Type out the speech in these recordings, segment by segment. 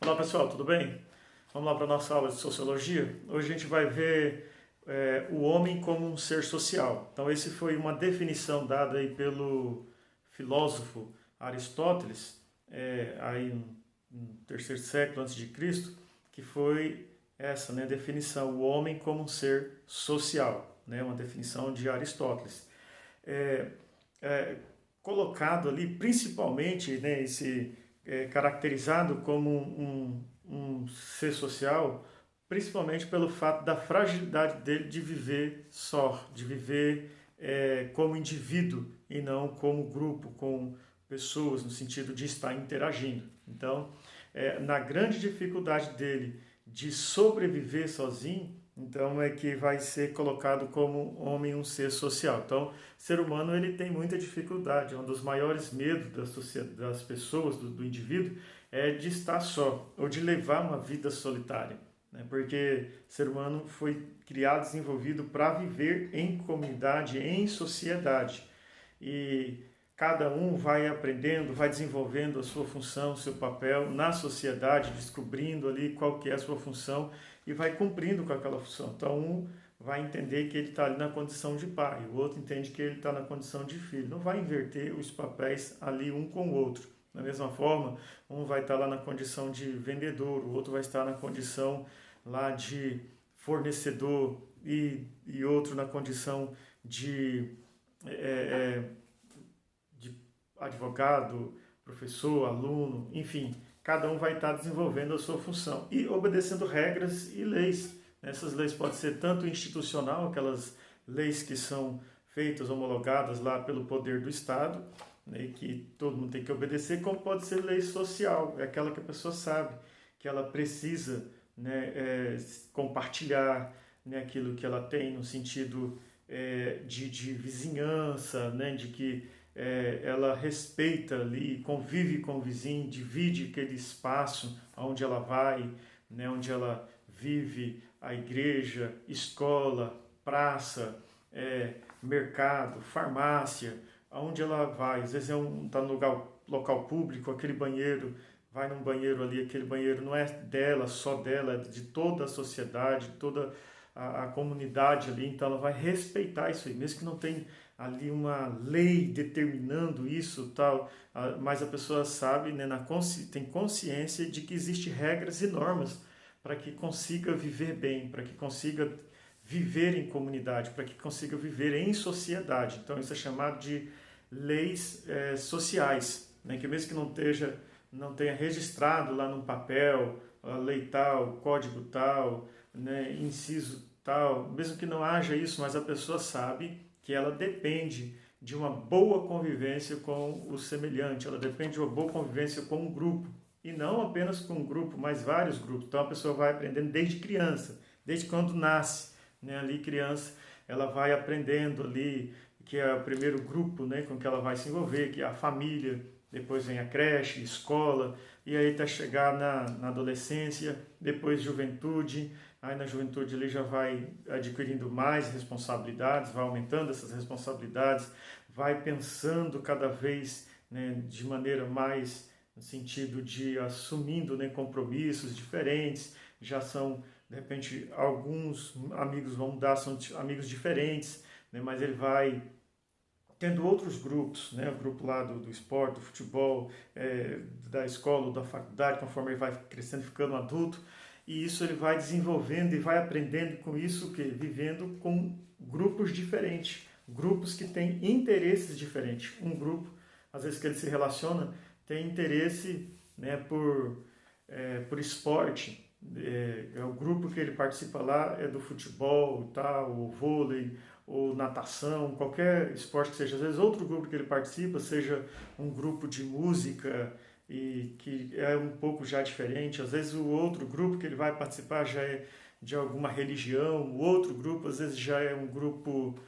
Olá pessoal, tudo bem? Vamos lá para a nossa aula de Sociologia. Hoje a gente vai ver o homem como um ser social. Então esse foi uma definição dada aí pelo filósofo Aristóteles, aí no terceiro século antes de Cristo, que foi essa, né, definição, o homem como um ser social, né, uma definição de Aristóteles. É, é, Colocado ali principalmente, né, caracterizado como um ser social, principalmente pelo fato da fragilidade dele de viver só, de viver como indivíduo e não como grupo, com pessoas, no sentido de estar interagindo. Então, na grande dificuldade dele de sobreviver sozinho, então é que vai ser colocado como homem um ser social. Então, o ser humano ele tem muita dificuldade. Um dos maiores medos das pessoas, do indivíduo, é de estar só ou de levar uma vida solitária, né? Porque o ser humano foi criado, desenvolvido para viver em comunidade, em sociedade. E cada um vai aprendendo, vai desenvolvendo a sua função, o seu papel na sociedade, descobrindo ali qual que é a sua função e vai cumprindo com aquela função. Então um vai entender que ele está ali na condição de pai, o outro entende que ele está na condição de filho. Não vai inverter os papéis ali um com o outro. Da mesma forma, um vai estar lá na condição de vendedor, o outro vai estar na condição lá de fornecedor e outro na condição de advogado, professor, aluno, enfim, cada um vai estar desenvolvendo a sua função e obedecendo regras e leis. Essas leis podem ser tanto institucional, aquelas leis que são feitas, homologadas lá pelo poder do Estado, né, que todo mundo tem que obedecer, como pode ser lei social, é aquela que a pessoa sabe que ela precisa, né, compartilhar, né, aquilo que ela tem no sentido de vizinhança, né, de que ela respeita ali, convive com o vizinho, divide aquele espaço onde ela vai, né, onde ela vive, a igreja, escola, praça, mercado, farmácia, aonde ela vai. Às vezes está no local público, aquele banheiro, vai num banheiro ali, aquele banheiro não é dela, só dela, é de toda a sociedade, toda a comunidade ali, então ela vai respeitar isso aí, mesmo que não tenha ali uma lei determinando isso tal, mas a pessoa sabe, né, tem consciência de que existem regras e normas para que consiga viver bem, para que consiga viver em comunidade, para que consiga viver em sociedade. Então isso é chamado de leis sociais, né, que mesmo que não tenha registrado lá num papel, a lei tal, código tal, né, inciso tal, mesmo que não haja isso, mas a pessoa sabe que ela depende de uma boa convivência com o semelhante, ela depende de uma boa convivência com um grupo, e não apenas com um grupo, mas vários grupos. Então a pessoa vai aprendendo desde criança, desde quando nasce, né, ali criança, ela vai aprendendo ali que é o primeiro grupo, né, com que ela vai se envolver, que é a família, depois vem a creche, escola, e aí até chegar na adolescência, depois juventude, aí na juventude ele já vai adquirindo mais responsabilidades, vai aumentando essas responsabilidades, vai pensando cada vez, né, de maneira mais no sentido de assumindo, né, compromissos diferentes, já são, de repente, alguns amigos vão mudar, são amigos diferentes, né, mas ele vai tendo outros grupos, né, o grupo lá do esporte, do futebol, da escola, da faculdade, conforme ele vai crescendo, ficando adulto, e isso ele vai desenvolvendo e vai aprendendo com isso, que vivendo com grupos diferentes, grupos que têm interesses diferentes. Um grupo, às vezes que ele se relaciona, tem interesse, né, por esporte. O grupo que ele participa lá é do futebol, tal, o vôlei, ou natação, qualquer esporte que seja. Às vezes outro grupo que ele participa seja um grupo de música e que é um pouco já diferente. Às vezes o outro grupo que ele vai participar já é de alguma religião, o outro grupo às vezes já é um grupo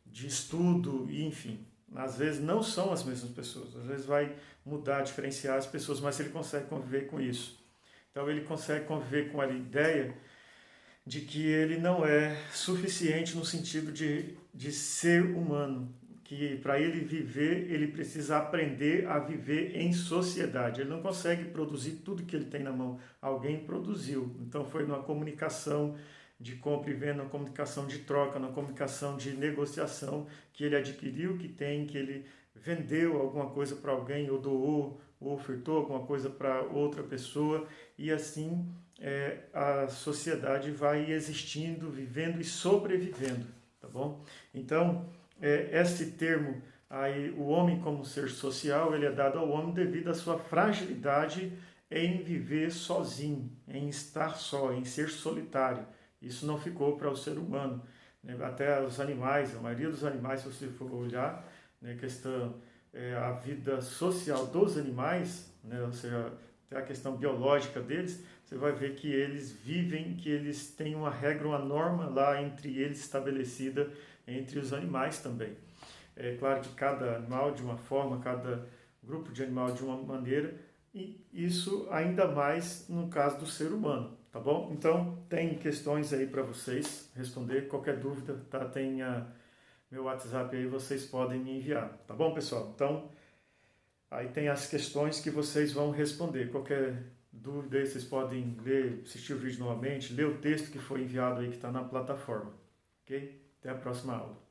de estudo, enfim. Às vezes não são as mesmas pessoas, às vezes vai mudar, diferenciar as pessoas, mas ele consegue conviver com isso. Então ele consegue conviver com a ideia de que ele não é suficiente no sentido de ser humano, que para ele viver, ele precisa aprender a viver em sociedade. Ele não consegue produzir tudo que ele tem na mão. Alguém produziu. Então foi numa comunicação de compra e venda, numa comunicação de troca, numa comunicação de negociação que ele adquiriu o que tem, que ele vendeu alguma coisa para alguém, ou doou, ou ofertou alguma coisa para outra pessoa, e assim a sociedade vai existindo, vivendo e sobrevivendo, tá bom? Então, este termo aí, o homem como ser social, ele é dado ao homem devido à sua fragilidade em viver sozinho, em estar só, em ser solitário. Isso não ficou para o ser humano, né? Até os animais, a maioria dos animais, se você for olhar, né, questão, a vida social dos animais, né, ou seja, até a questão biológica deles, você vai ver que eles vivem, que eles têm uma regra, uma norma lá entre eles estabelecida entre os animais também. É claro que cada animal de uma forma, cada grupo de animal de uma maneira, e isso ainda mais no caso do ser humano, tá bom? Então, tem questões aí para vocês responder, qualquer dúvida, tá? Tem meu WhatsApp aí, vocês podem me enviar, tá bom, pessoal? Então, aí tem as questões que vocês vão responder. Qualquer dúvida aí, vocês podem ler, assistir o vídeo novamente, ler o texto que foi enviado aí, que está na plataforma, ok? Até a próxima aula.